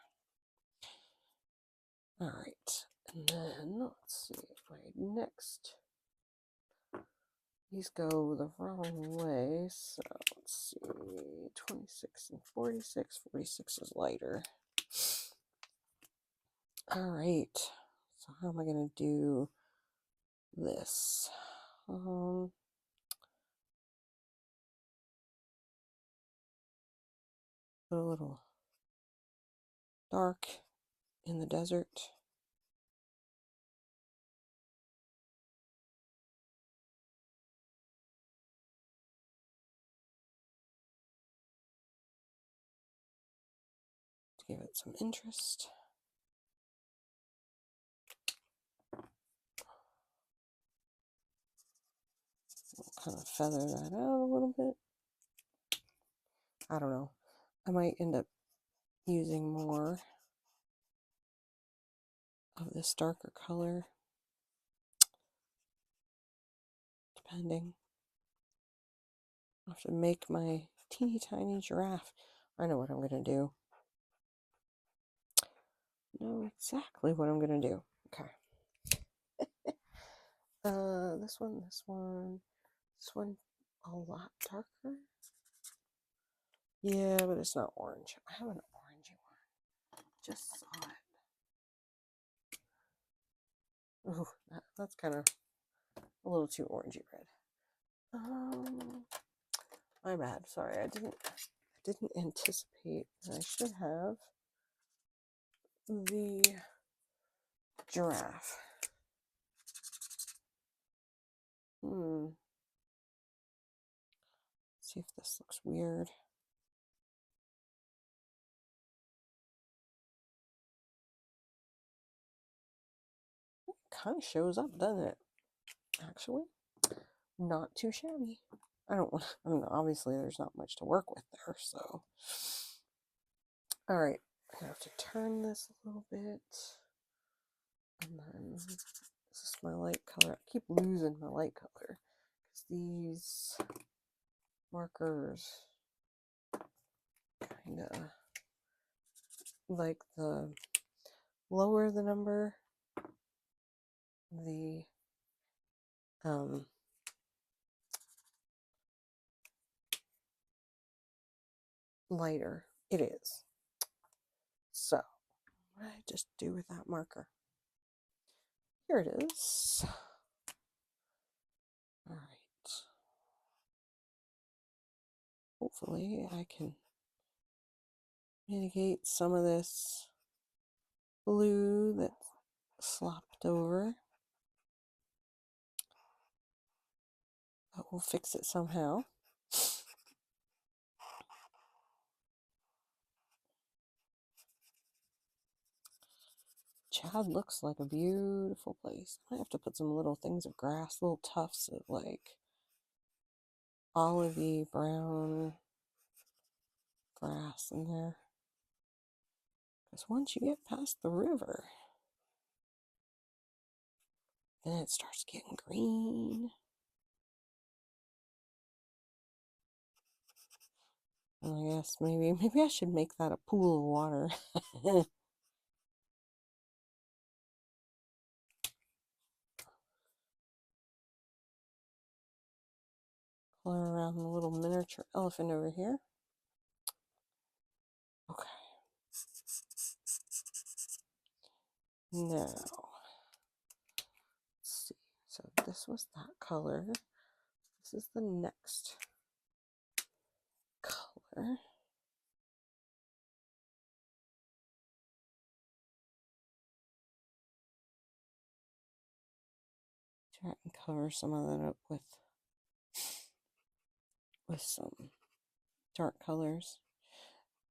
All right. And then let's see if my next, these go the wrong way. So let's see, 26 and 46. 46 is lighter. All right. So how am I going to do this? Put a little dark in the desert. To give it some interest. I'll kind of feather that out a little bit. I don't know. I might end up using more of this darker color, depending. I'll have to make my teeny tiny giraffe. I know what I'm going to do. Know exactly what I'm going to do. Okay. This one a lot darker. Yeah, but it's not orange. I have an orangey one. Just saw it. Ooh, that's kind of a little too orangey red. My bad. Sorry, I didn't anticipate that I should have the giraffe. See if this looks weird. It kind of shows up, doesn't it? Actually, not too shabby. I don't know, obviously there's not much to work with there, so. All right, I have to turn this a little bit. And then, this is my light color. I keep losing my light color because these markers kind of, like, the lower the number, the lighter it is. So what did I just do with that marker? Here it is. All right. Hopefully I can mitigate some of this blue that slopped over. But we'll fix it somehow. Chad looks like a beautiful place. I have to put some little things of grass, little tufts of like olivey brown grass in there. Because once you get past the river, then it starts getting green. And I guess maybe I should make that a pool of water. Color around the little miniature elephant over here. Okay. Now, let's see. So this was that color. This is the next color. Try and cover some of that up with some dark colors.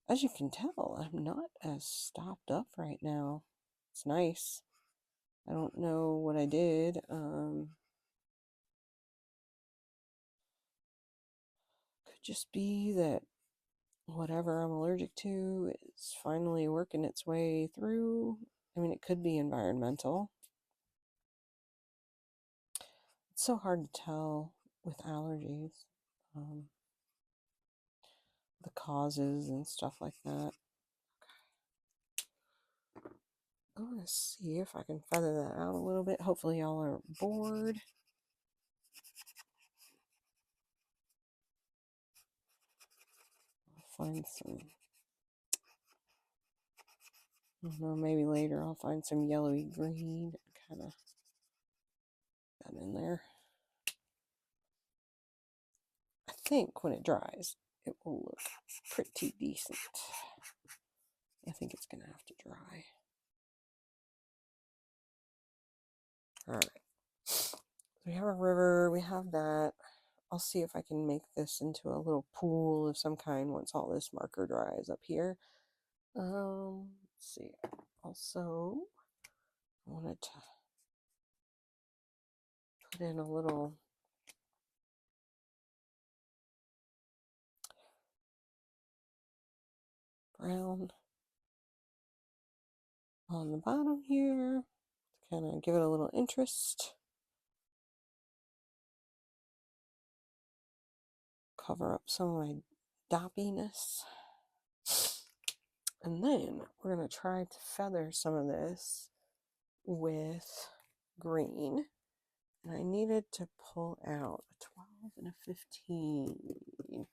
As you can tell, I'm not as stopped up right now. It's nice. I don't know what I did. Could just be that whatever I'm allergic to is finally working its way through. I mean, it could be environmental. It's so hard to tell with allergies, the causes and stuff like that. I want to see if I can feather that out a little bit. Hopefully y'all are bored. I'll find some, I don't know, maybe later I'll find some yellowy green and kind of that in there. I think when it dries, it will look pretty decent. I think it's going to have to dry. All right. So we have a river. We have that. I'll see if I can make this into a little pool of some kind once all this marker dries up here. Let's see. Also, I wanted to put in a little brown on the bottom here to kind of give it a little interest. Cover up some of my doppiness. And then we're going to try to feather some of this with green. And I needed to pull out a 12 and a 15. And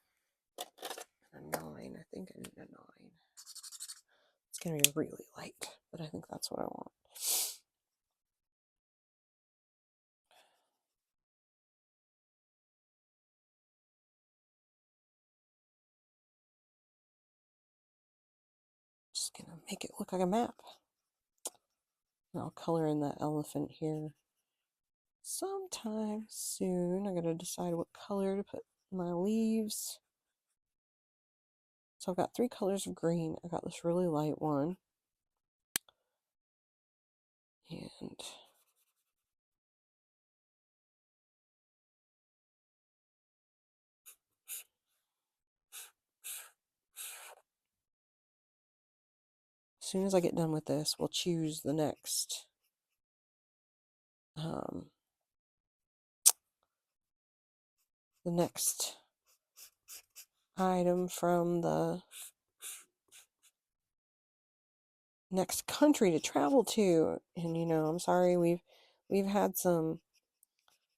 a 9. I think I need a 9. It's going to be really light, but I think that's what I want. Just going to make it look like a map. And I'll color in that elephant here sometime soon. I got to decide what color to put in my leaves. So I've got 3 colors of green. I got this really light one. And as soon as I get done with this, we'll choose the next item from the next country to travel to. And you know, I'm sorry, we've had some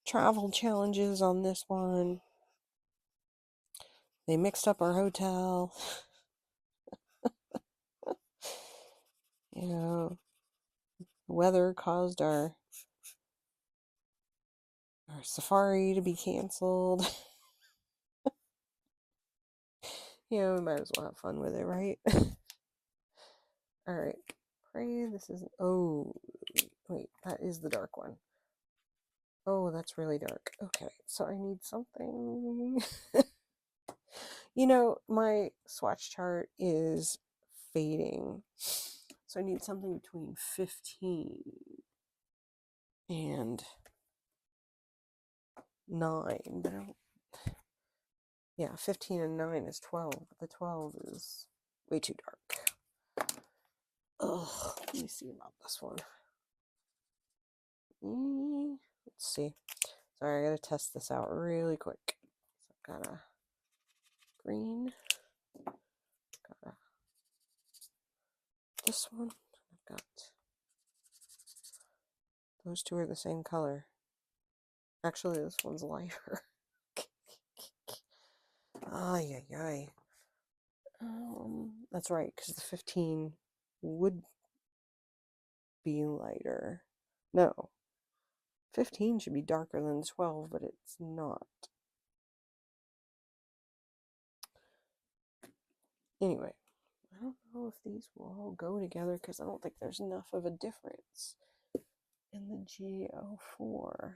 travel challenges on this one. They mixed up our hotel. You know, the weather caused our safari to be canceled. You know, we might as well have fun with it, right? All right. Pray this isn't. Oh, wait, that is the dark one. Oh, that's really dark. Okay, so I need something. You know, my swatch chart is fading. So I need something between 15 and 9. But yeah, 15 and 9 is 12. But the 12 is way too dark. Ugh, let me see about this one. Let's see. Sorry, I gotta test this out really quick. So I've got a green. Got a, this one. I've got those two are the same color. Actually, this one's lighter. Ay, ay, ay. That's right, because the 15 would be lighter. No, 15 should be darker than 12, but it's not. Anyway, I don't know if these will all go together because I don't think there's enough of a difference in the GO4.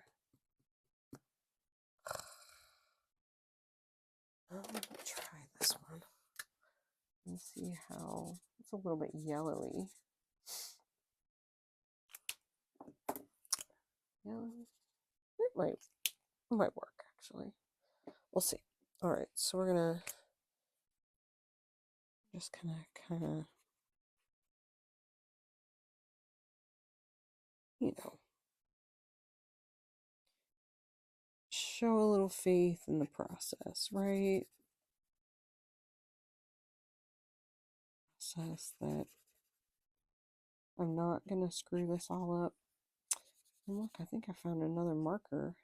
I'm gonna try this one and see how it's a little bit yellowy. Yellow. It might work actually. We'll see. All right, so we're gonna just kind of, you know, show a little faith in the process, right? Process that I'm not gonna screw this all up. And look, I think I found another marker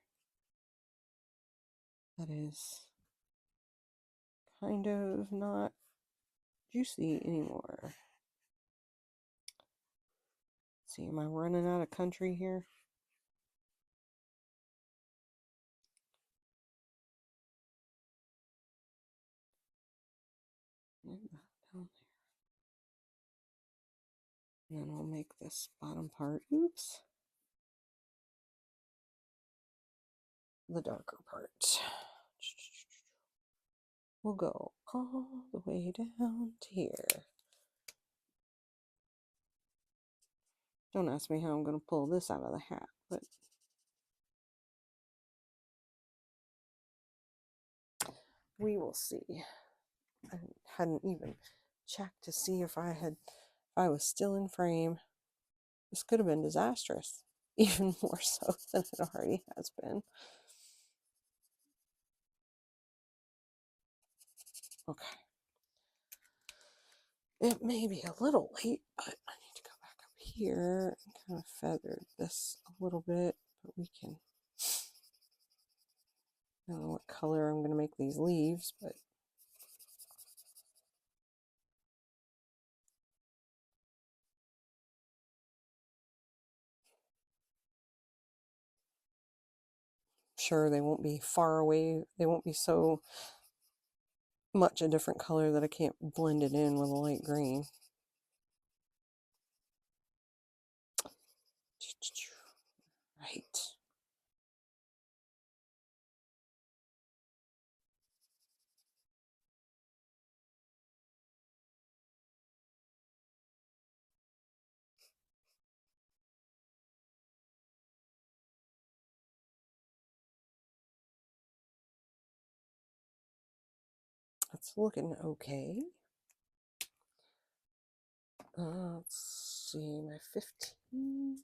that is kind of not juicy anymore. Let's see, am I running out of country here? Down there. And then we'll make this bottom part, oops, the darker part. We'll go all the way down to here. Don't ask me how I'm going to pull this out of the hat, but we will see. I hadn't even checked to see if I was still in frame. This could have been disastrous, even more so than it already has been. Okay. It may be a little late, but I need to go back up here and kind of feather this a little bit, but we can, I don't know what color I'm going to make these leaves, but sure they won't be far away. They won't be so much a different color that I can't blend it in with a light green. Right. That's looking okay. Let's see, my 15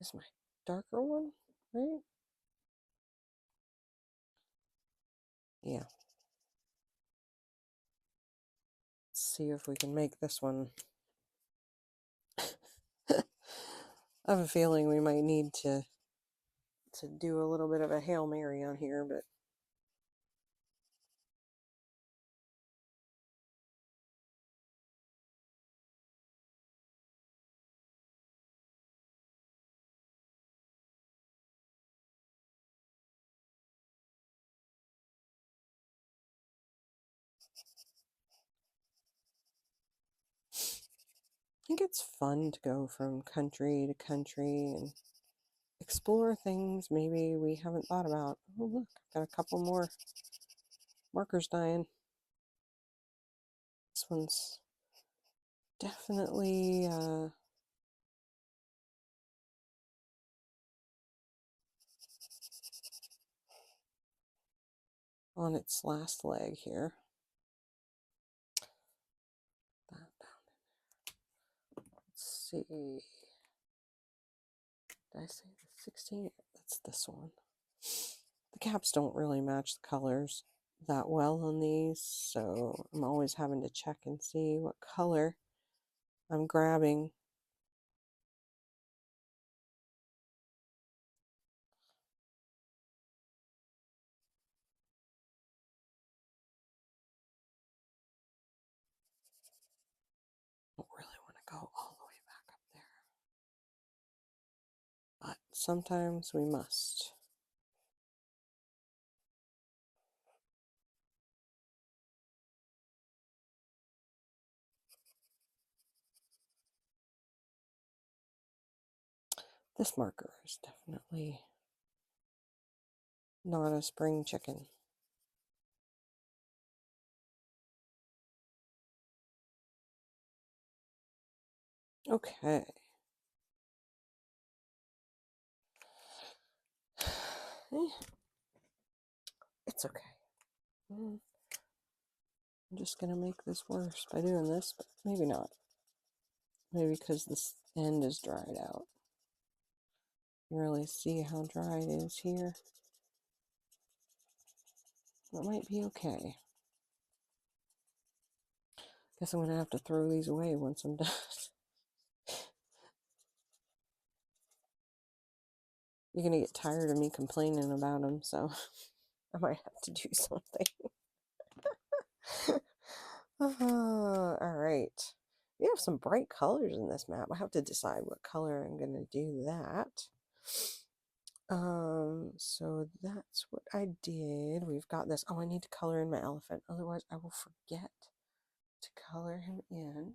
is my darker one, right? Yeah. Let's see if we can make this one. I have a feeling we might need to do a little bit of a Hail Mary on here, but I think it's fun to go from country to country and explore things maybe we haven't thought about. Oh, look, I've got a couple more markers dying. This one's definitely on its last leg here. Let's see. Did I say the 16? That's this one. The caps don't really match the colors that well on these, so I'm always having to check and see what color I'm grabbing. I don't really want to go all the way back up there, but sometimes we must. This marker is definitely not a spring chicken. Okay. It's okay. I'm just going to make this worse by doing this, but maybe not. Maybe because this end is dried out. You really see how dry it is here. It might be okay. Guess I'm going to have to throw these away once I'm done. You're going to get tired of me complaining about them, so I might have to do something. All right. We have some bright colors in this map. I have to decide what color I'm going to do that. So that's what I did. We've got this. Oh, I need to color in my elephant. Otherwise, I will forget to color him in.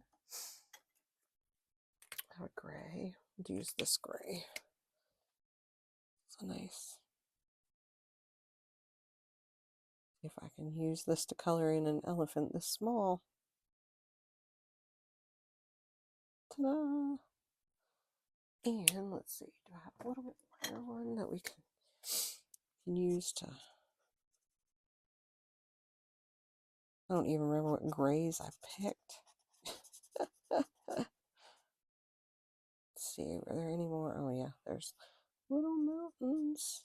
I have a gray. I'll use this gray. It's nice. See if I can use this to color in an elephant this small. Ta-da! And let's see, do I have a little bit lighter one that we can use to... I don't even remember what grays I picked. Let's see, are there any more? Oh yeah, there's little mountains.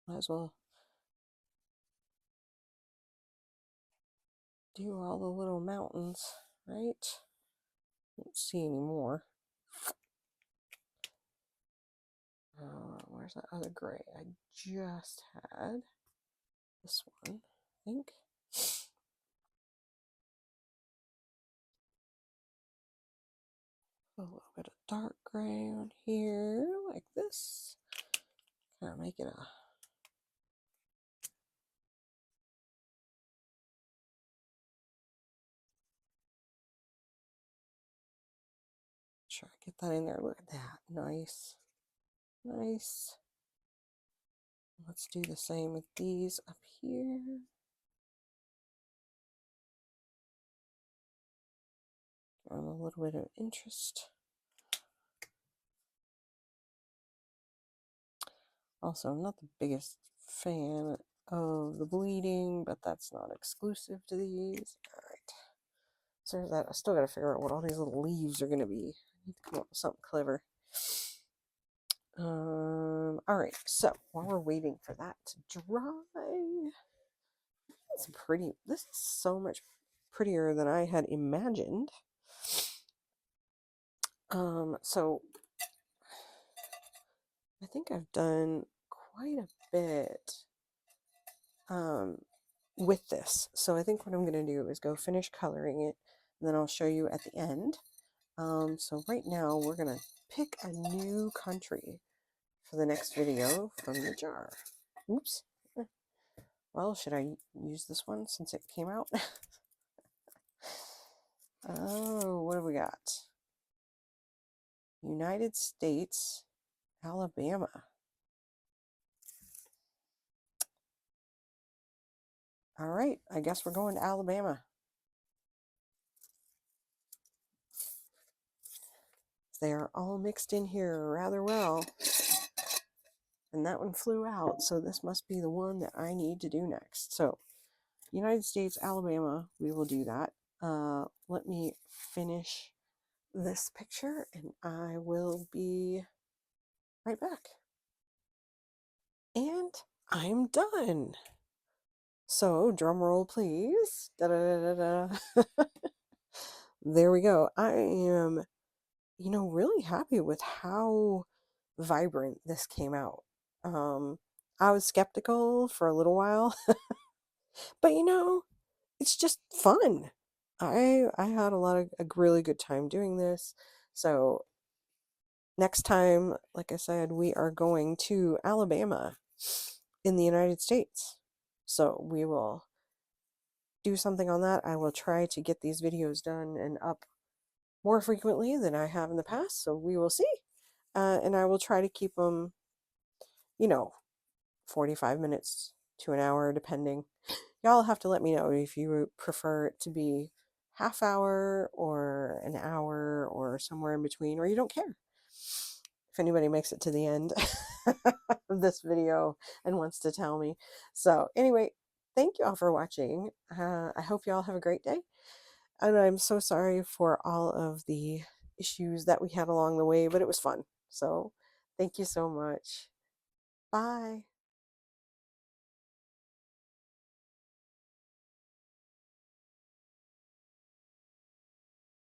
Might as well do all the little mountains, right? Don't see any more. Where's that other gray I just had? This one, I think. A little bit of dark gray on here, like this. Kind of make it a... Try to get that in there. Look at that. Nice. Nice. Let's do the same with these up here. Give them a little bit of interest. Also, I'm not the biggest fan of the bleeding, but that's not exclusive to these. All right. So there's that. I still got to figure out what all these little leaves are going to be. I need to come up with something clever. All right. So while we're waiting for that to dry, it's pretty. This is so much prettier than I had imagined. So I think I've done quite a bit with this. So I think what I'm going to do is go finish coloring it, and then I'll show you at the end. So right now we're going to pick a new country for the next video from the jar. Oops. Well, should I use this one since it came out? Oh, what have we got? United States, Alabama. All right, I guess we're going to Alabama. They're all mixed in here rather well. And that one flew out, so this must be the one that I need to do next. So, United States, Alabama, we will do that. Let me finish this picture and I will be right back. And I'm done. So, drum roll, please. Da da da da da. There we go. I am, really happy with how vibrant this came out. I was skeptical for a little while, but it's just fun. I had a really good time doing this. So next time, like I said, we are going to Alabama in the United States. So we will do something on that. I will try to get these videos done and up more frequently than I have in the past. So we will see. And I will try to keep them, you know, 45 minutes to an hour, depending. Y'all have to let me know if you prefer it to be half hour or an hour or somewhere in between, or you don't care. If anybody makes it to the end of this video and wants to tell me. So anyway, thank you all for watching. I hope y'all have a great day. And I'm so sorry for all of the issues that we had along the way, but it was fun. So thank you so much. Bye.